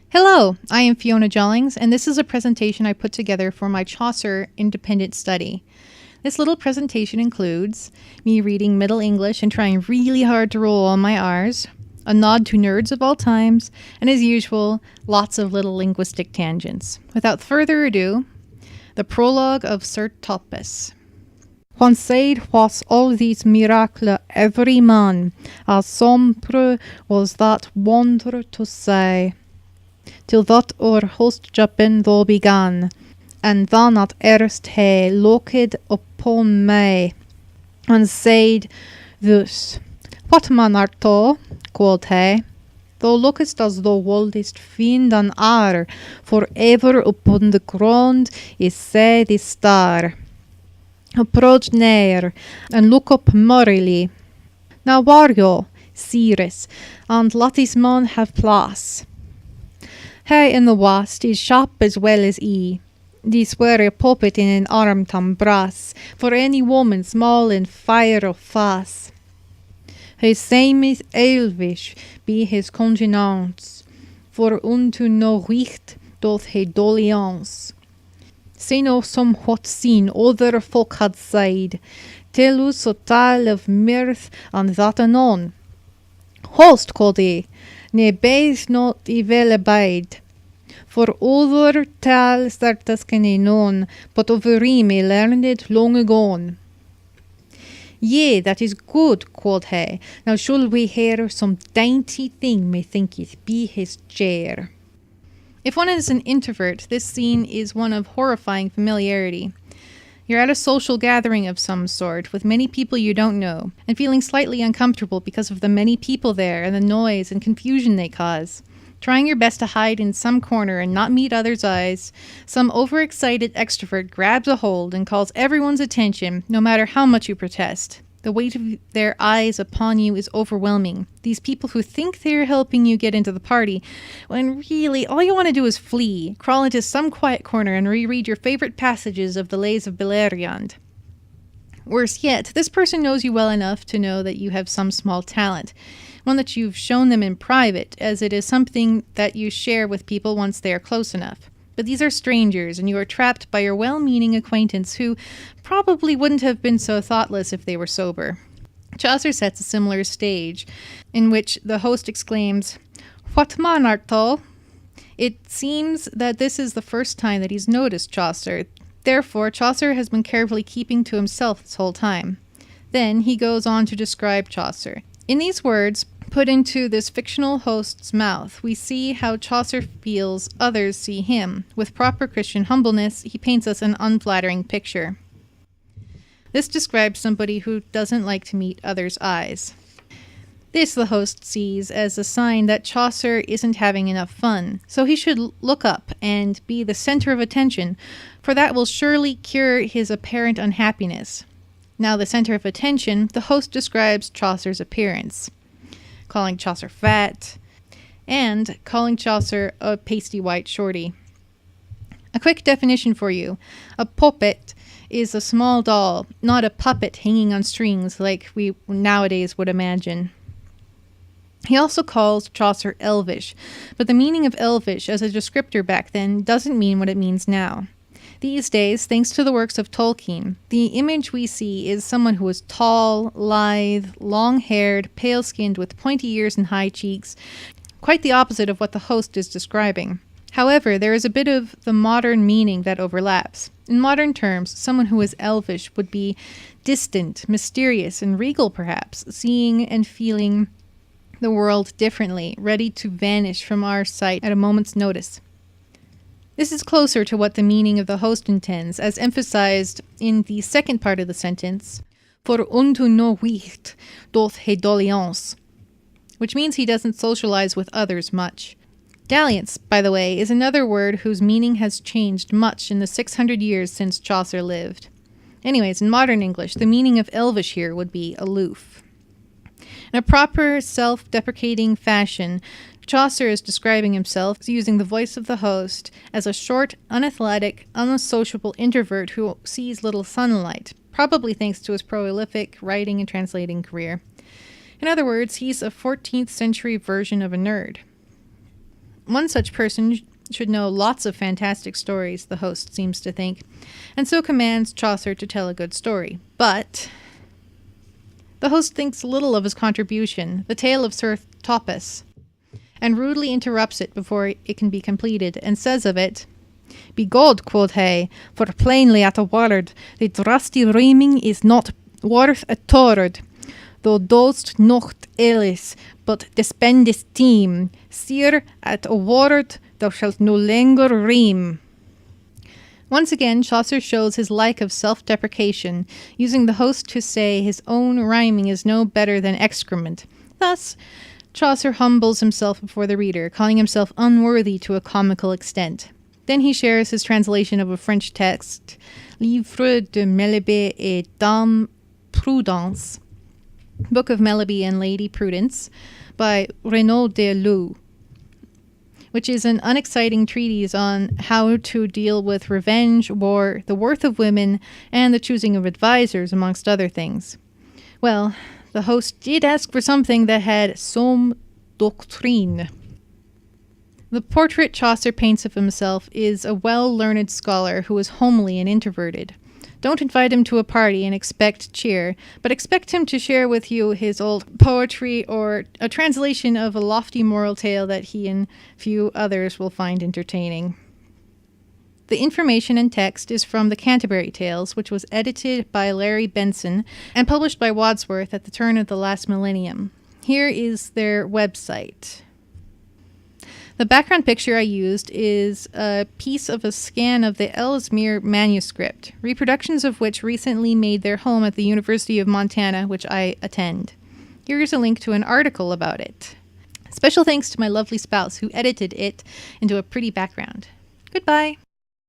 Hello, I am Fiona Jellings, and this is a presentation I put together for my Chaucer Independent study. This little presentation includes me reading Middle English and trying really hard to roll all my R's, a nod to nerds of all times, and as usual, lots of little linguistic tangents. Without further ado, the prologue of Sir Topas. When said was all these miracles every man, as sombre was that wonder to say, till that our host Japan though began, and then at erst he looked upon me, and said thus, What man art thou? quoth he. Thou lookest as thou wouldest find an hour, for ever upon the ground is set the star. Approach near, and look up merrily. Now warrior, Cyrus, and let this man have place. He in the west is sharp as well as he. This were a puppet in an arm tam brass, for any woman small and fair of face. His same is elvish, be his countenance, for unto no wicht doth he doliance. Say no somewhat seen other folk had said, tell us a tale of mirth and that anon. Host, quoth he, ne base not evil abide, for other tales certes can I known, but of him I learned it long ago. Yea, that is good, quoth he. Now shall we hear some dainty thing methinketh be his chair. If one is an introvert, this scene is one of horrifying familiarity. You're at a social gathering of some sort with many people you don't know, and feeling slightly uncomfortable because of the many people there and the noise and confusion they cause. Trying your best to hide in some corner and not meet others' eyes, some overexcited extrovert grabs a hold and calls everyone's attention, no matter how much you protest. The weight of their eyes upon you is overwhelming. These people who think they're helping you get into the party, when really all you want to do is flee, crawl into some quiet corner and reread your favorite passages of the Lays of Beleriand. Worse yet, this person knows you well enough to know that you have some small talent, one that you've shown them in private, as it is something that you share with people once they are close enough. But these are strangers, and you are trapped by your well-meaning acquaintance who probably wouldn't have been so thoughtless if they were sober. Chaucer sets a similar stage, in which the host exclaims, What man art thou? It seems that this is the first time that he's noticed Chaucer. Therefore, Chaucer has been carefully keeping to himself this whole time. Then he goes on to describe Chaucer. In these words, put into this fictional host's mouth, we see how Chaucer feels others see him. With proper Christian humbleness, he paints us an unflattering picture. This describes somebody who doesn't like to meet others' eyes. This the host sees as a sign that Chaucer isn't having enough fun, so he should look up and be the center of attention, for that will surely cure his apparent unhappiness. Now the center of attention, the host describes Chaucer's appearance, calling Chaucer fat, and calling Chaucer a pasty white shorty. A quick definition for you. A puppet is a small doll, not a puppet hanging on strings like we nowadays would imagine. He also calls Chaucer elvish, but the meaning of elvish as a descriptor back then doesn't mean what it means now. These days, thanks to the works of Tolkien, the image we see is someone who is tall, lithe, long-haired, pale-skinned with pointy ears and high cheeks, quite the opposite of what the host is describing. However, there is a bit of the modern meaning that overlaps. In modern terms, someone who is elvish would be distant, mysterious, and regal perhaps, seeing and feeling the world differently, ready to vanish from our sight at a moment's notice. This is closer to what the meaning of the host intends, as emphasized in the second part of the sentence, for unto no wicht doth he doliance, which means he doesn't socialize with others much. Dalliance, by the way, is another word whose meaning has changed much in the 600 years since Chaucer lived. Anyways, in modern English, the meaning of elvish here would be aloof. In a proper self-deprecating fashion, Chaucer is describing himself using the voice of the host as a short, unathletic, unsociable introvert who sees little sunlight, probably thanks to his prolific writing and translating career. In other words, he's a 14th century version of a nerd. One such person should know lots of fantastic stories, the host seems to think, and so commands Chaucer to tell a good story. But the host thinks little of his contribution, the tale of Sir Thopas, and rudely interrupts it before it can be completed, and says of it, "Begod," quoth he, "for plainly at a word, the drusty rhyming is not worth a tord. Thou dost not illis, but despendest time. Sire, at a word, thou shalt no longer rhyme." Once again, Chaucer shows his like of self-deprecation, using the host to say his own rhyming is no better than excrement. Thus, Chaucer humbles himself before the reader, calling himself unworthy to a comical extent. Then he shares his translation of a French text, Livre de Melibée et Dame Prudence, Book of Melibée and Lady Prudence, by Renaud de Lou, which is an unexciting treatise on how to deal with revenge, war, the worth of women, and the choosing of advisors, amongst other things. Well, the host did ask for something that had some doctrine. The portrait Chaucer paints of himself is a well-learned scholar who is homely and introverted. Don't invite him to a party and expect cheer, but expect him to share with you his old poetry or a translation of a lofty moral tale that he and few others will find entertaining. The information and text is from the Canterbury Tales, which was edited by Larry Benson and published by Wadsworth at the turn of the last millennium. Here is their website. The background picture I used is a piece of a scan of the Ellesmere manuscript, reproductions of which recently made their home at the University of Montana, which I attend. Here is a link to an article about it. Special thanks to my lovely spouse who edited it into a pretty background. Goodbye.